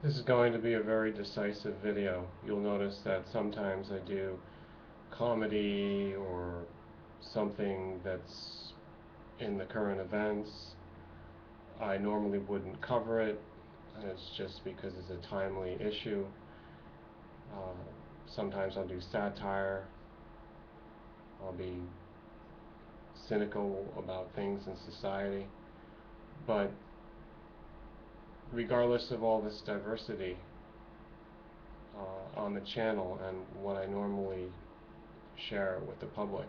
This is going to be a very decisive video. You'll notice that sometimes I do comedy or something that's in the current events. I normally wouldn't cover it, and it's just because it's a timely issue. Sometimes I'll do satire. I'll be cynical about things in society. But regardless of all this diversity on the channel and what I normally share with the public,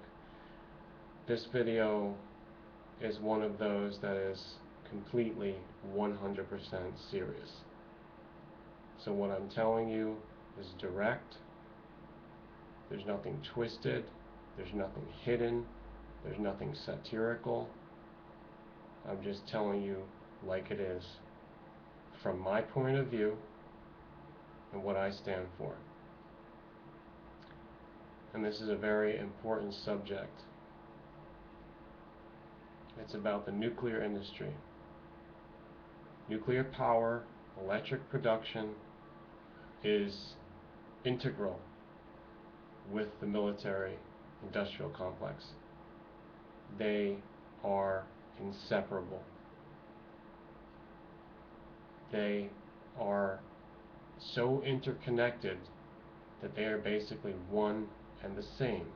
this video is one of those that is completely 100% serious. So what I'm telling you is direct. There's nothing twisted. There's nothing hidden. There's nothing satirical. I'm just telling you like it is, from my point of view and what I stand for. And this is a very important subject. It's about the nuclear industry. Nuclear power, electric production is integral with the military-industrial complex. They are inseparable. They are so interconnected that they are basically one and the same.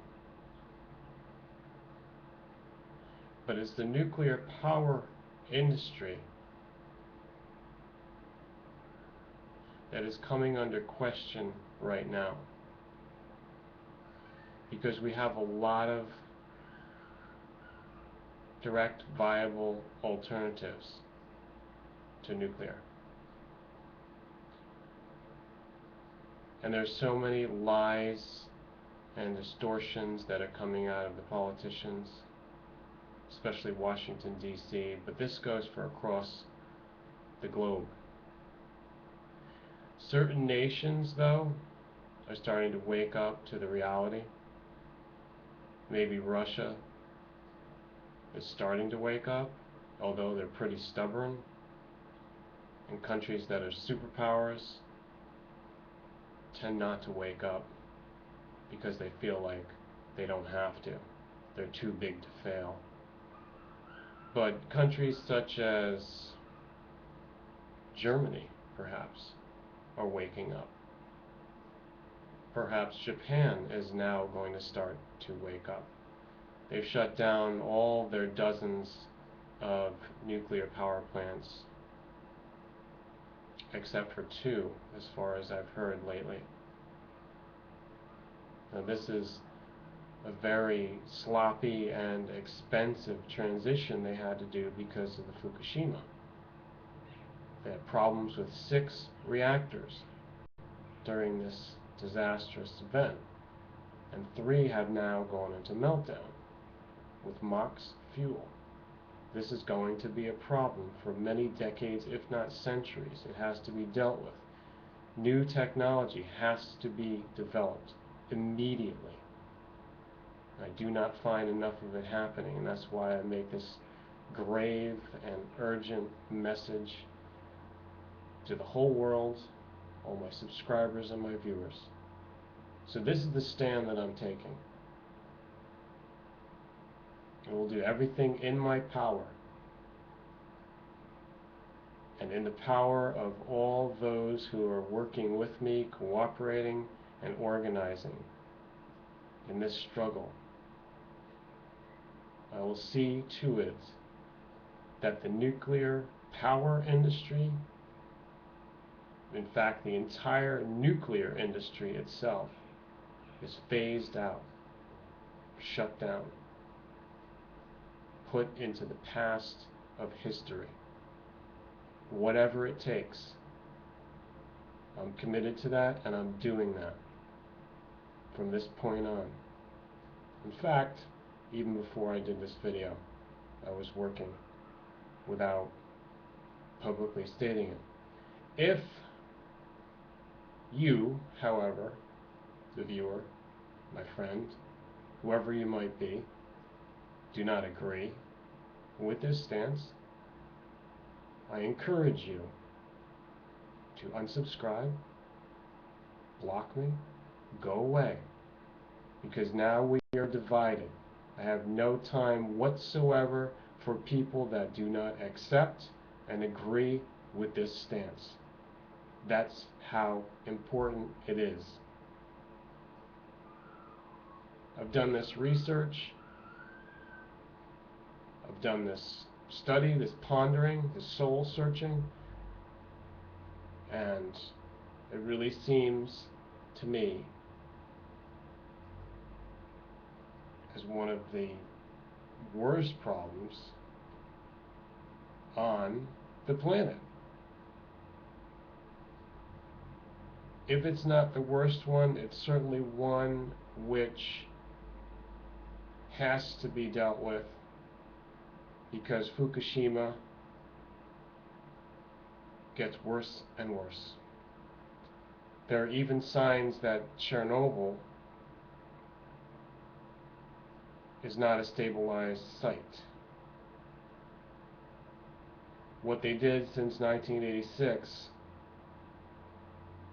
But it's the nuclear power industry that is coming under question right now, because we have a lot of direct, viable alternatives to nuclear. And there's so many lies and distortions that are coming out of the politicians, especially Washington, D.C., but this goes for across the globe. Certain nations, though, are starting to wake up to the reality. Maybe Russia is starting to wake up, although they're pretty stubborn. And countries that are superpowers tend not to wake up because they feel like they don't have to. They're too big to fail. But countries such as Germany, perhaps, are waking up. Perhaps Japan is now going to start to wake up. They've shut down all their dozens of nuclear power plants, except for 2, as far as I've heard lately. Now, this is a very sloppy and expensive transition they had to do because of the Fukushima. They had problems with 6 reactors during this disastrous event, and 3 have now gone into meltdown with MOX fuel. This is going to be a problem for many decades, if not centuries. It has to be dealt with. New technology has to be developed immediately. I do not find enough of it happening, and that's why I make this grave and urgent message to the whole world, all my subscribers and my viewers. So this is the stand that I'm taking. I will do everything in my power and in the power of all those who are working with me, cooperating and organizing in this struggle. I will see to it that the nuclear power industry, in fact the entire nuclear industry itself, is phased out, shut down, put into the past of history. Whatever it takes. I'm committed to that, and I'm doing that from this point on. In fact, even before I did this video, I was working without publicly stating it. If you, however, the viewer, my friend, whoever you might be, do not agree with this stance, I encourage you to unsubscribe, block me, go away, because now we are divided. I have no time whatsoever for people that do not accept and agree with this stance. That's how important it is. I've done this research, I've done this study, this pondering, this soul searching, and it really seems to me as one of the worst problems on the planet. If it's not the worst one, it's certainly one which has to be dealt with, because Fukushima gets worse and worse. There are even signs that Chernobyl is not a stabilized site. What they did since 1986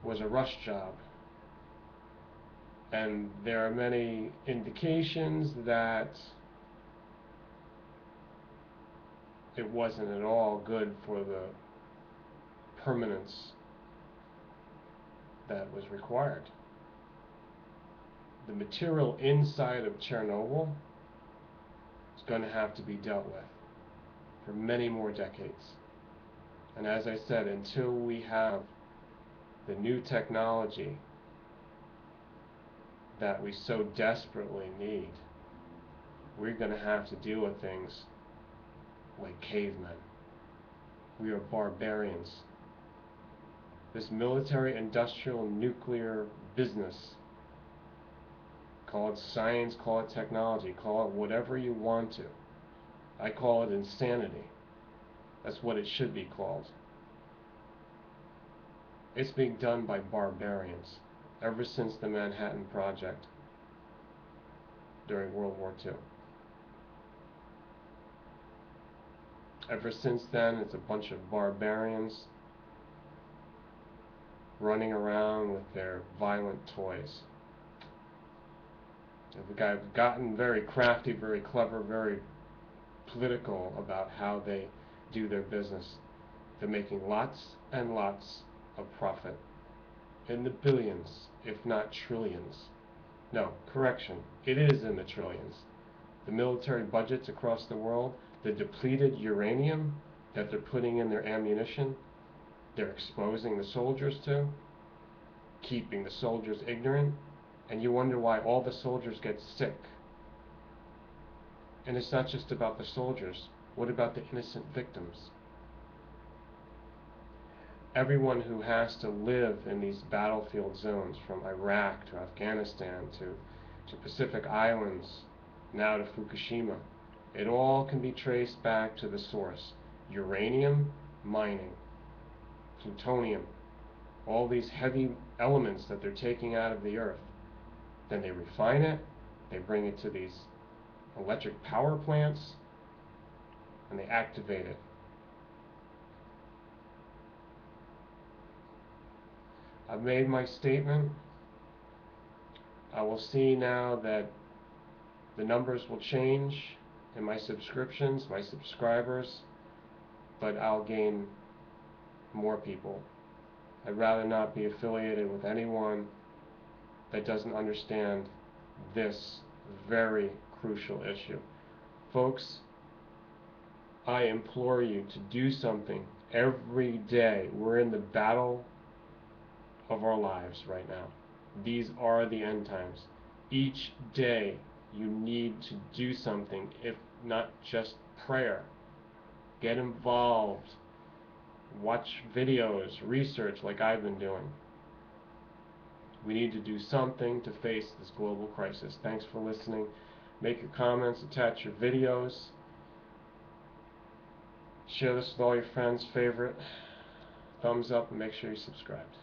was a rush job. And there are many indications that it wasn't at all good for the permanence that was required. The material inside of Chernobyl is going to have to be dealt with for many more decades. And as I said, until we have the new technology that we so desperately need, we're going to have to deal with things like cavemen. We are barbarians. This military, industrial, nuclear business, call it science, call it technology, call it whatever you want to. I call it insanity. That's what it should be called. It's being done by barbarians ever since the Manhattan Project during World War II. Ever since then, it's a bunch of barbarians running around with their violent toys. They've gotten very crafty, very clever, very political about how they do their business. They're making lots and lots of profit, in the billions, if not trillions. No, correction, it is in the trillions. The military budgets across the world, the depleted uranium that they're putting in their ammunition, they're exposing the soldiers to, keeping the soldiers ignorant, and you wonder why all the soldiers get sick. And it's not just about the soldiers. What about the innocent victims? Everyone who has to live in these battlefield zones, from Iraq to Afghanistan to Pacific Islands, now to Fukushima, it all can be traced back to the source. Uranium mining, plutonium, all these heavy elements that they're taking out of the earth. Then they refine it, they bring it to these electric power plants, and they activate it. I've made my statement. I will see now that the numbers will change in my subscriptions, my subscribers, but I'll gain more people. I'd rather not be affiliated with anyone that doesn't understand this very crucial issue. Folks, I implore you to do something every day. We're in the battle of our lives right now. These are the end times. Each day you need to do something, if not just prayer. Get involved. Watch videos, research like I've been doing. We need to do something to face this global crisis. Thanks for listening. Make your comments, attach your videos. Share this with all your friends, favorite. Thumbs up, and make sure you're subscribed.